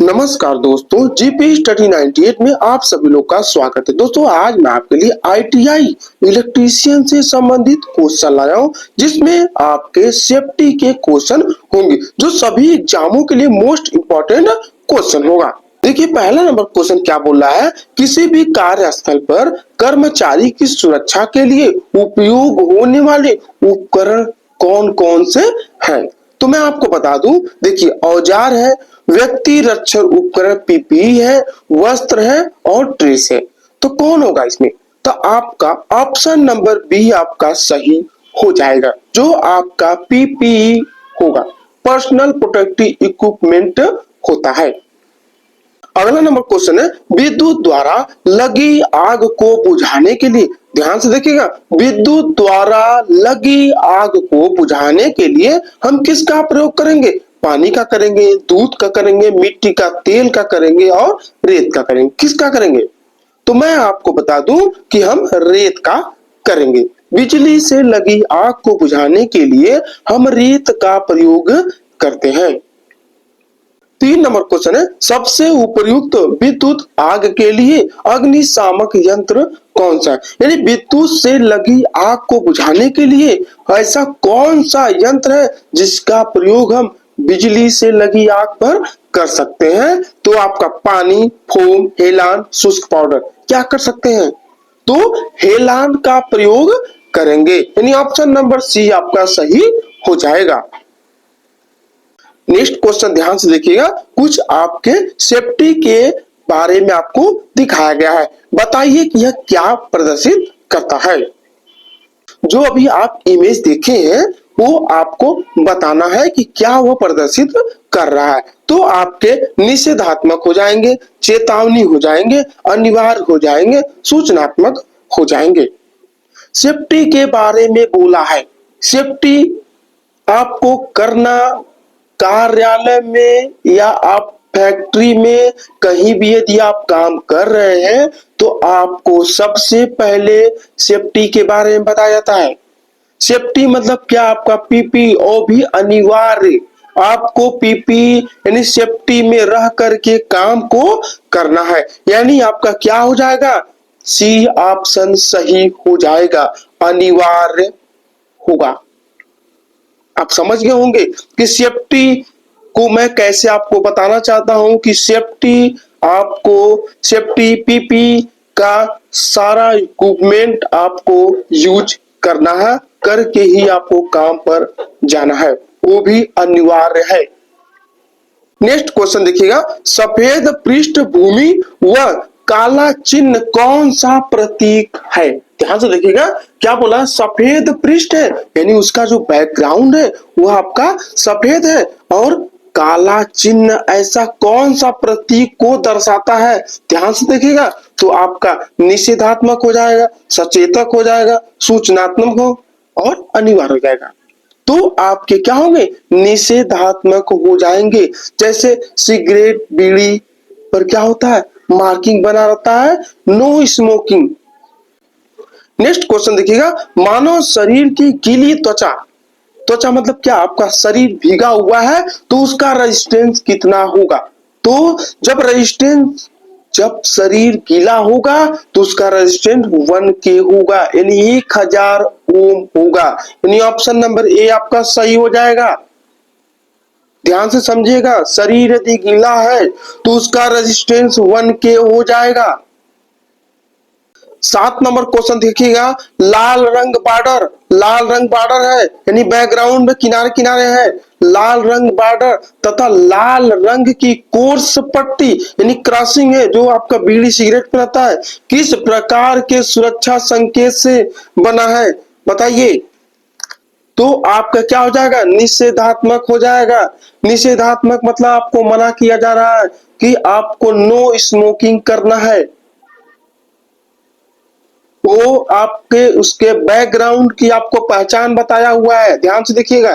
नमस्कार दोस्तों, GP study 98 में आप सभी लोग का स्वागत है। दोस्तों आज मैं आपके लिए आईटीआई इलेक्ट्रीशियन से संबंधित क्वेश्चन लाया हूं, जिसमें आपके सेफ्टी के क्वेश्चन होंगे जो सभी एग्जामों के लिए मोस्ट इम्पोर्टेंट क्वेश्चन होगा। देखिए पहला नंबर क्वेश्चन क्या बोल रहा है, किसी भी कार्यस्थल पर कर्मचारी की सुरक्षा के लिए उपयोग होने वाले उपकरण कौन कौन से हैं। तो मैं आपको बता दूं, देखिए औजार है, व्यक्ति रक्षण उपकरण पीपीई है, वस्त्र है और ड्रेस है। तो कौन होगा इसमें? तो आपका ऑप्शन नंबर बी आपका सही हो जाएगा, जो आपका पीपीई होगा, पर्सनल प्रोटेक्टिव इक्विपमेंट होता है। अगला नंबर क्वेश्चन है, विद्युत द्वारा लगी आग को बुझाने के लिए, ध्यान से देखिएगा, विद्युत द्वारा लगी आग को बुझाने के लिए हम किसका प्रयोग करेंगे? पानी का करेंगे, दूध का करेंगे, मिट्टी का तेल का करेंगे और रेत का करेंगे। किसका करेंगे? तो मैं आपको बता दूं कि हम रेत का करेंगे। बिजली से लगी आग को बुझाने के लिए हम रेत का प्रयोग करते हैं। 3 नंबर क्वेश्चन है, सबसे उपयुक्त विद्युत आग के लिए अग्निशामक यंत्र कौन सा है? यानी विद्युत से लगी आग को बुझाने के लिए ऐसा कौन सा यंत्र है जिसका प्रयोग हम बिजली से लगी आग पर कर सकते हैं? तो आपका पानी, फोम, हेलान, शुष्क पाउडर क्या कर सकते हैं? तो हेलान का प्रयोग करेंगे, यानी ऑप्शन नंबर सी आपका सही हो जाएगा। नेक्स्ट क्वेश्चन ध्यान से देखिएगा, कुछ आपके सेफ्टी के बारे में आपको दिखाया गया है, बताइए कि यह क्या प्रदर्शित करता है। जो अभी आप इमेज देखे हैं वो आपको बताना है कि क्या वो प्रदर्शित कर रहा है। तो आपके निषेधात्मक हो जाएंगे, चेतावनी हो जाएंगे, अनिवार्य हो जाएंगे, सूचनात्मक हो जाएंगे। सेफ्टी के बारे में बोला है, सेफ्टी आपको करना कार्यालय में या आप फैक्ट्री में कहीं भी यदि आप काम कर रहे हैं तो आपको सबसे पहले सेफ्टी के बारे में बताया जाता है। सेफ्टी मतलब क्या? आपका पीपीओ भी अनिवार्य, आपको पीपी यानी सेफ्टी में रह करके काम को करना है, यानी आपका क्या हो जाएगा? सी ऑप्शन सही हो जाएगा, अनिवार्य होगा। आप समझ गए होंगे कि सेफ्टी को मैं कैसे आपको बताना चाहता हूं कि सेफ्टी आपको सेफ्टी पीपी का सारा इक्विपमेंट आपको यूज करना है, करके ही आपको काम पर जाना है, वो भी अनिवार्य है। नेक्स्ट क्वेश्चन देखिएगा, सफेद पृष्ठभूमि व काला चिन्ह कौन सा प्रतीक है? ध्यान से देखिएगा, क्या बोला? सफेद पृष्ठ है, यानी उसका जो बैकग्राउंड है वो आपका सफेद है, और काला चिन्ह ऐसा कौन सा प्रतीक को दर्शाता है? ध्यान से देखिएगा, तो आपका निषेधात्मक हो जाएगा, सचेतक हो जाएगा, सूचनात्मक हो और अनिवार्य हो जाएगा। तो आपके क्या होंगे? निषेधात्मक हो जाएंगे। जैसे सिगरेट, बीड़ी पर क्या होता है? मार्किंग बना रहता है, नो स्मोकिंग। नेक्स्ट क्वेश्चन देखिएगा, मानव शरीर की गीली त्वचा, त्वचा मतलब क्या? आपका शरीर भीगा हुआ है तो उसका रेजिस्टेंस कितना होगा? तो जब शरीर गीला होगा तो उसका रेजिस्टेंस 1K होगा, यानी 1000 ओम होगा, यानी ऑप्शन नंबर ए आपका सही हो जाएगा। ध्यान से समझिएगा, शरीर यदि गीला है तो उसका रेजिस्टेंस 1K हो जाएगा। 7 नंबर क्वेश्चन देखिएगा, लाल रंग बॉर्डर है, यानी बैकग्राउंड में किनारे किनारे है लाल रंग बॉर्डर, तथा लाल रंग की कोर्स पट्टी यानी क्रॉसिंग है, जो आपका बीड़ी सिगरेट पे रहता है, किस प्रकार के सुरक्षा संकेत से बना है? बताइए। तो आपका क्या हो जाएगा? निषेधात्मक हो जाएगा। निषेधात्मक मतलब आपको मना किया जा रहा है कि आपको नो स्मोकिंग करना है। वो आपके उसके बैकग्राउंड की आपको पहचान बताया हुआ है, ध्यान से देखिएगा।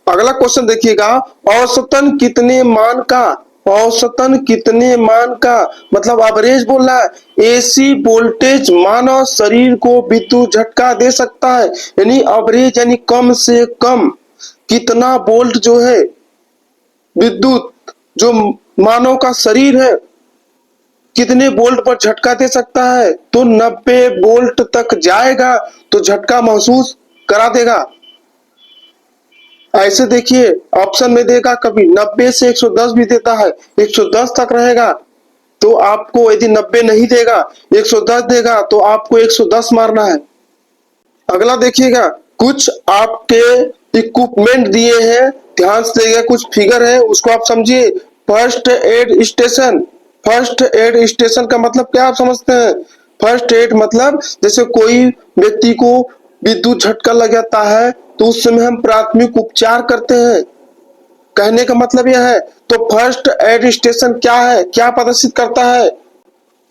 अगला क्वेश्चन देखिएगा, औसतन कितने मान का, औसतन कितने मान का मतलब एवरेज बोल रहा है, एसी वोल्टेज मानव शरीर को विद्युत झटका दे सकता है, यानी एवरेज यानी कम से कम कितना वोल्ट जो है विद्युत जो मानव का शरीर है कितने वोल्ट पर झटका दे सकता है, तो 90 वोल्ट तक जाएगा तो झटका महसूस करा देगा। ऐसे देखिए ऑप्शन में देगा कभी 90 से 110 भी देता है, 110 तक रहेगा तो आपको, यदि 90 नहीं देगा 110 देगा तो आपको 110 मारना है। अगला देखिएगा, कुछ आपके इक्विपमेंट दिए हैं, ध्यान से देखिएगा, कुछ फिगर है उसको आप समझिए। First aid station, first aid station का मतलब क्या आप समझते हैं? फर्स्ट एड मतलब जैसे कोई व्यक्ति को विद्युत झटका लग जाता है तो उस समय हम प्राथमिक उपचार करते हैं, कहने का मतलब यह है। तो फर्स्ट एड स्टेशन क्या है, क्या प्रदर्शित करता है?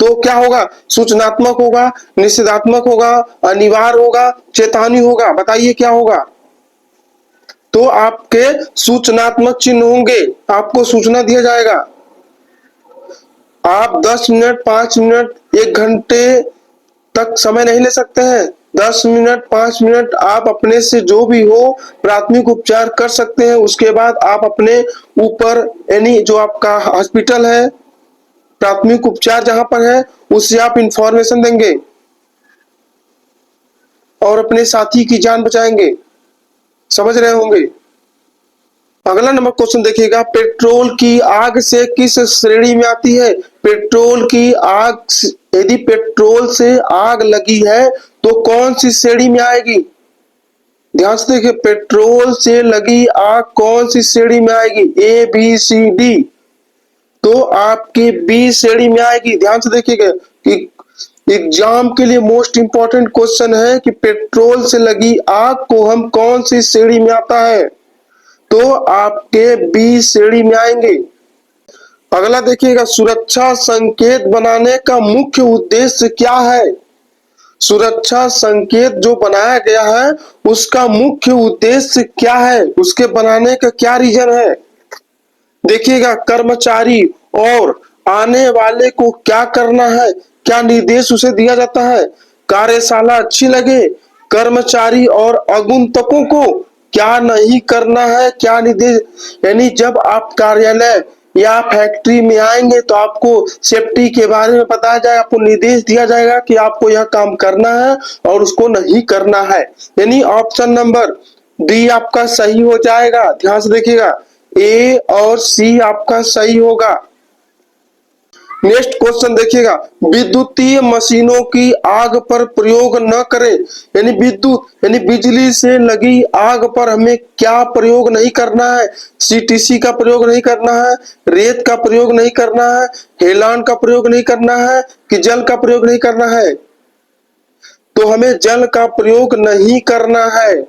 तो क्या होगा? सूचनात्मक होगा, निषेधात्मक होगा, अनिवार्य होगा, चेतावनी होगा, बताइए क्या होगा? तो आपके सूचनात्मक चिन्ह होंगे, आपको सूचना दिया जाएगा। आप 10 मिनट, 5 मिनट, 1 घंटे तक समय नहीं ले सकते हैं। 10 मिनट, 5 मिनट आप अपने से जो भी हो प्राथमिक उपचार कर सकते हैं। उसके बाद आप अपने ऊपर यानी जो आपका हॉस्पिटल है, प्राथमिक उपचार जहां पर है, उससे आप इंफॉर्मेशन देंगे और अपने साथी की जान बचाएंगे। समझ रहे होंगे। अगला नंबर क्वेश्चन देखिएगा, पेट्रोल की आग से किस श्रेणी में आती है? पेट्रोल की आग, यदि पेट्रोल से आग लगी है तो कौन सी श्रेणी में आएगी? ध्यान से देखिए, पेट्रोल से लगी आग कौन सी श्रेणी में आएगी? ए, बी, सी, डी। तो आपकी बी श्रेणी में आएगी। ध्यान से देखिएगा कि एग्जाम के लिए मोस्ट इंपॉर्टेंट क्वेश्चन है कि पेट्रोल से लगी आग को हम कौन सी श्रेणी में आता है, तो आपके बी श्रेणी में आएंगे। अगला देखिएगा, सुरक्षा संकेत बनाने का मुख्य उद्देश्य क्या है? सुरक्षा संकेत जो बनाया गया है उसका मुख्य उद्देश्य क्या है, उसके बनाने का क्या रीजन है? देखिएगा, कर्मचारी और आने वाले को क्या करना है, क्या निर्देश उसे दिया जाता है? कार्यशाला अच्छी लगे, कर्मचारी और आगंतुकों को क्या नहीं करना है, क्या निर्देश, यानी जब आप कार्यालय या फैक्ट्री में आएंगे तो आपको सेफ्टी के बारे में बताया जाएगा, आपको निर्देश दिया जाएगा कि आपको यह काम करना है और उसको नहीं करना है। यानी ऑप्शन नंबर डी आपका सही हो जाएगा। ध्यान से देखिएगा, ए और सी आपका सही होगा। नेक्स्ट क्वेश्चन देखिएगा, विद्युतीय मशीनों की आग पर प्रयोग न करें, यानी विद्युत यानी बिजली से लगी आग पर हमें क्या प्रयोग नहीं करना है? सीटीसी का प्रयोग नहीं करना है, रेत का प्रयोग नहीं करना है, हेलान का प्रयोग नहीं करना है, कि जल का प्रयोग नहीं करना है? तो हमें जल का प्रयोग नहीं करना है।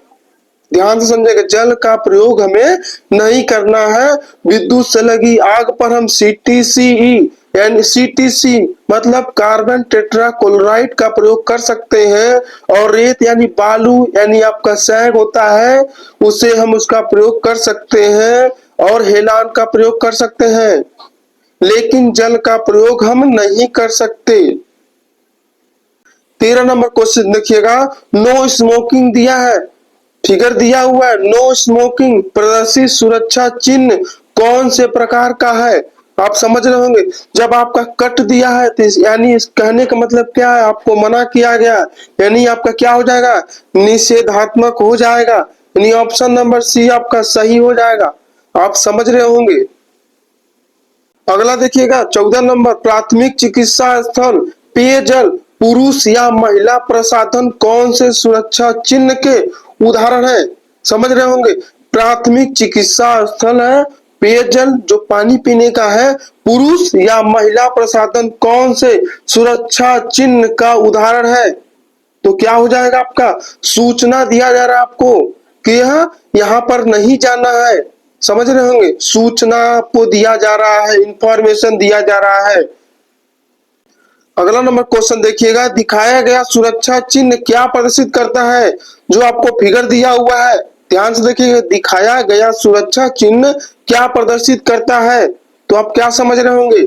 ध्यान से समझेगा, जल का प्रयोग हमें नहीं करना है। विद्युत से लगी आग पर हम सीटीसीई यानी सीटीसी मतलब कार्बन टेट्राक्लोराइड का प्रयोग कर सकते हैं, और रेत यानी बालू यानी आपका सैग होता है उसे हम उसका प्रयोग कर सकते हैं, और हेलान का प्रयोग कर सकते हैं, लेकिन जल का प्रयोग हम नहीं कर सकते। 13 नंबर क्वेश्चन देखिएगा, नो स्मोकिंग दिया है, फिगर दिया हुआ है, नो स्मोकिंग प्रदर्शित सुरक्षा चिन्ह कौन से प्रकार का है? आप समझ रहे होंगे, जब आपका कट दिया है तो यानी इस कहने का मतलब क्या है, आपको मना किया गया, यानी आपका क्या हो जाएगा? निषेधात्मक हो जाएगा, यानी ऑप्शन नंबर सी आपका सही हो जाएगा। आप समझ रहे होंगे। अगला देखिएगा, 14 नंबर, प्राथमिक चिकित्सा स्थल पेयजल पुरुष या महिला प्रसाधन कौन से सुरक्षा चिन्ह के उदाहरण है? समझ रहे होंगे, प्राथमिक चिकित्सा स्थल है, पेयजल जो पानी पीने का है, पुरुष या महिला प्रसाधन कौन से सुरक्षा चिन्ह का उदाहरण है? तो क्या हो जाएगा आपका? सूचना दिया जा रहा है आपको कि यह यहाँ पर नहीं जाना है। समझ रहे होंगे, सूचना आपको दिया जा रहा है, इंफॉर्मेशन दिया जा रहा है। अगला नंबर क्वेश्चन देखिएगा, दिखाया गया सुरक्षा चिन्ह क्या प्रदर्शित करता है? जो आपको फिगर दिया हुआ है, ध्यान से देखिएगा, दिखाया गया सुरक्षा चिन्ह क्या प्रदर्शित करता है? तो आप क्या समझ रहे होंगे?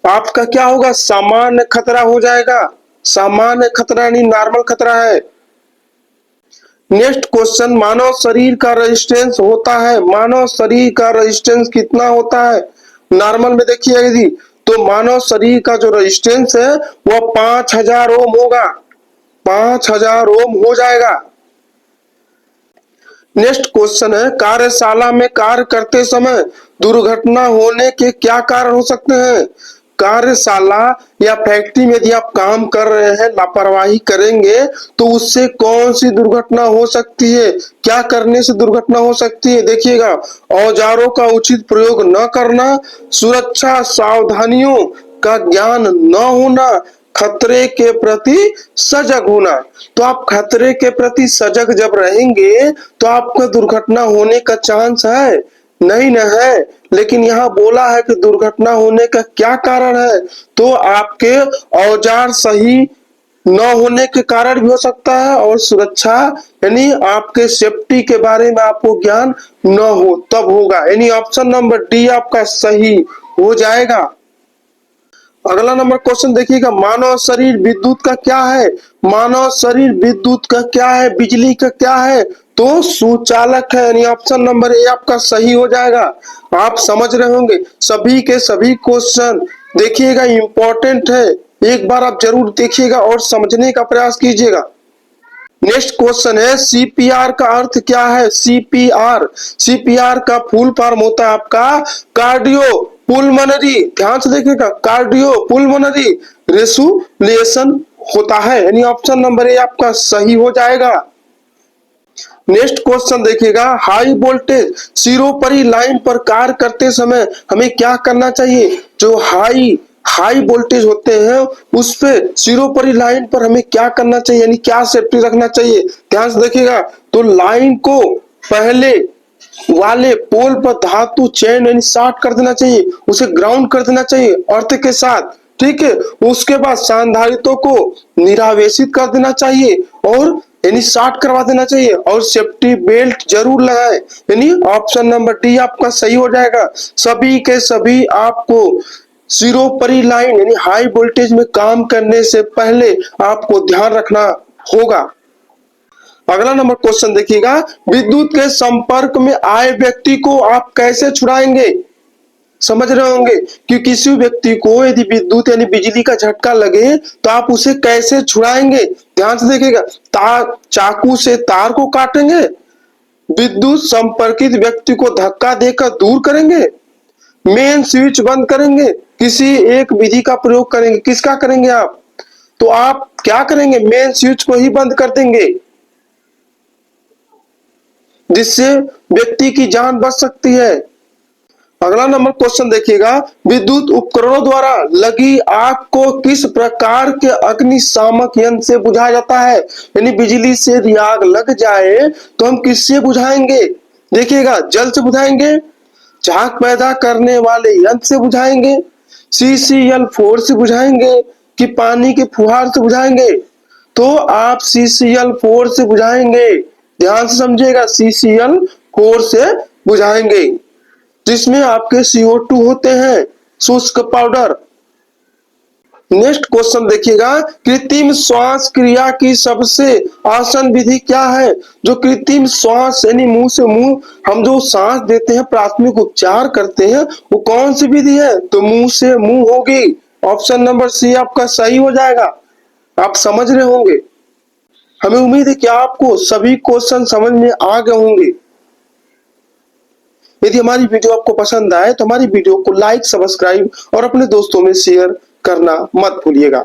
आपका क्या होगा? सामान्य खतरा हो जाएगा। सामान्य खतरा यानी नॉर्मल खतरा है। नेक्स्ट क्वेश्चन, मानव शरीर का रेजिस्टेंस होता है, मानव शरीर का रेजिस्टेंस कितना होता है? नॉर्मल में देखिए यदि तो मानव शरीर का जो रेजिस्टेंस है वो 5000 ओम होगा, 5000 ओम हो जाएगा। नेक्स्ट क्वेश्चन है, कार्यशाला में कार्य करते समय दुर्घटना होने के क्या कारण हो सकते हैं? कार्यशाला या फैक्ट्री में यदि आप काम कर रहे हैं, लापरवाही करेंगे तो उससे कौन सी दुर्घटना हो सकती है? क्या करने से दुर्घटना हो सकती है? देखिएगा, औजारों का उचित प्रयोग न करना, सुरक्षा सावधानियों का ज्ञान न होना, खतरे के प्रति सजग होना। तो आप खतरे के प्रति सजग जब रहेंगे तो आपको दुर्घटना होने का चांस है नहीं न है। लेकिन यहाँ बोला है कि दुर्घटना होने का क्या कारण है, तो आपके औजार सही न होने के कारण भी हो सकता है और सुरक्षा यानी आपके सेफ्टी के बारे में आपको ज्ञान न हो तब होगा, यानी ऑप्शन नंबर डी आपका सही हो जाएगा। अगला नंबर क्वेश्चन देखिएगा, मानव शरीर विद्युत का क्या है? मानव शरीर विद्युत का क्या है, बिजली का क्या है? तो सुचालक है, यानी ऑप्शन नंबर ए आपका सही हो जाएगा। आप समझ रहे होंगे सभी के सभी क्वेश्चन देखिएगा, इंपॉर्टेंट है, एक बार आप जरूर देखिएगा और समझने का प्रयास कीजिएगा। नेक्स्ट क्वेश्चन है, सीपीआर का अर्थ क्या है? सीपीआर, सीपीआर का फुल फॉर्म होता है आपका कार्डियो पुलमोनरी, ध्यान से देखिएगा, कार्डियो पुलमोनरी रेसुलेशन होता है, यानी ऑप्शन नंबर ए आपका सही हो जाएगा। नेक्स्ट क्वेश्चन देखिएगा, हाई वोल्टेज सिरोपरी लाइन पर कार्य करते समय हमें क्या करना चाहिए? जो हाई वोल्टेज होते हैं उस पे सिरोपरी लाइन पर हमें क्या करना चाहिए, यानी क्या सेफ्टी रखना चाहिए? ध्यान से देखिएगा, तो लाइन को पहले वाले पोल पर धातु चैन यानी शॉर्ट कर देना चाहिए, उसे ग्राउंड कर देना चाहिए अर्थ के साथ, ठीक है। उसके बाद संधारितों को निरावेशित कर देना चाहिए और यानी शॉर्ट करवा देना चाहिए और सेफ्टी बेल्ट जरूर लगाए, यानी ऑप्शन नंबर डी आपका सही हो जाएगा। सभी के सभी आपको सिरोपरी लाइन यानी हाई वोल्टेज में काम करने से पहले आपको ध्यान रखना होगा। अगला नंबर क्वेश्चन देखिएगा, विद्युत के संपर्क में आए व्यक्ति को आप कैसे छुड़ाएंगे? समझ रहे होंगे कि किसी व्यक्ति को यदि विद्युत यानी बिजली का झटका लगे तो आप उसे कैसे छुड़ाएंगे? ध्यान से देखिएगा, तार चाकू से तार को काटेंगे, विद्युत संपर्कित व्यक्ति को धक्का देकर दूर करेंगे, मेन स्विच बंद करेंगे, किसी एक विधि का प्रयोग करेंगे। किसका करेंगे आप? तो आप क्या करेंगे? मेन स्विच को ही बंद कर देंगे जिससे व्यक्ति की जान बच सकती है। अगला नंबर क्वेश्चन देखिएगा, विद्युत उपकरणों द्वारा लगी आग को किस प्रकार के अग्निशामक यंत्र से बुझाया जाता है? यानी बिजली से यदि आग लग जाए तो हम किससे बुझाएंगे? देखिएगा, जल से बुझाएंगे, झाग पैदा करने वाले यंत्र से बुझाएंगे, CCl4 से बुझाएंगे कि पानी के फुहार से बुझाएंगे? तो आप CCl4 से बुझाएंगे, ध्यान से समझिएगा, CCl4 से बुझाएंगे जिसमें आपके CO2 होते हैं, शुष्क पाउडर। नेक्स्ट क्वेश्चन देखिएगा, कृत्रिम श्वास क्रिया की सबसे आसान विधि क्या है? जो कृत्रिम श्वास यानी मुंह से मुंह हम जो सांस देते हैं, प्राथमिक उपचार करते हैं, वो कौन सी विधि है? तो मुंह से मुंह होगी, ऑप्शन नंबर सी आपका सही हो जाएगा। आप समझ रहे होंगे, हमें उम्मीद है कि आपको सभी क्वेश्चन समझ में आ गए होंगे। यदि हमारी वीडियो आपको पसंद आए तो हमारी वीडियो को लाइक, सब्सक्राइब और अपने दोस्तों में शेयर करना मत भूलिएगा।